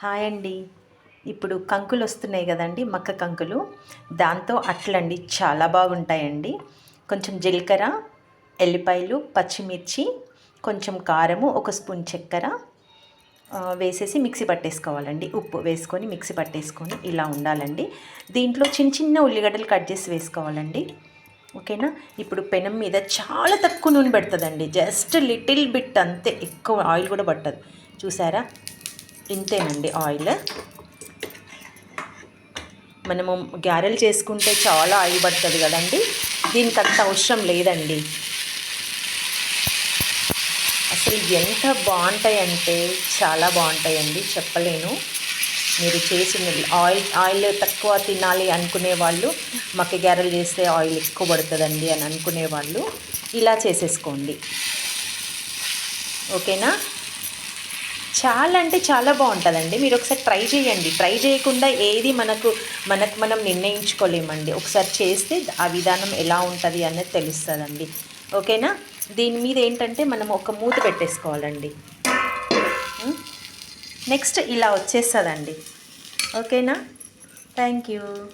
Hi అండి. ఇప్పుడు కంకులు వస్తున్నాయి కదండి, మక్క కంకులు. దాంతో అట్లండి చాలా బాగుంటాయండి. కొంచెం జీలకర్ర, ఎల్లిపాయలు, పచ్చిమిర్చి, కొంచెం కారము, ఒక స్పూన్ చక్కెర వేసేసి మిక్సీ పట్టేసుకోవాలండి. ఉప్పు వేసుకొని మిక్సీ పట్టేసుకొని ఇలా ఉండాలండి. దీంట్లో చిన్న చిన్న ఉల్లిగడ్డలు కట్ చేసి వేసుకోవాలండి. ఓకేనా. ఇప్పుడు పెనం మీద చాలా తక్కువ నూనె పెడుతుందండి, జస్ట్ లిటిల్ బిట్ అంతే, ఎక్కువ ఆయిల్ కూడా పట్టదు. చూసారా, ఇంతేనండి ఆయిల్. మనము గారెలు చేసుకుంటే చాలా ఆయిల్ పడుతుంది కదండి, దీనికి అంత అవసరం లేదండి. అసలు ఎంత బాగుంటాయంటే చాలా బాగుంటాయండి, చెప్పలేను. మీరు చేసిన ఆయిల్ తక్కువ తినాలి అనుకునే వాళ్ళు, మక్క గారెలు చేస్తే ఆయిల్ ఎక్కువ పడుతుందండి అని అనుకునే వాళ్ళు ఇలా చేసేసుకోండి. ఓకేనా. చాలా అంటే చాలా బాగుంటుందండి. మీరు ఒకసారి ట్రై చేయండి. ట్రై చేయకుండా ఏది మనకు మనం నిర్ణయించుకోలేమండి. ఒకసారి చేస్తే ఆ విధానం ఎలా ఉంటుంది అనేది తెలుస్తుందండి. ఓకేనా. దీని మీద ఏంటంటే మనం ఒక మూత పెట్టేసుకోవాలండి. నెక్స్ట్ ఇలా వచ్చేస్తుందండి. ఓకేనా. Thank you.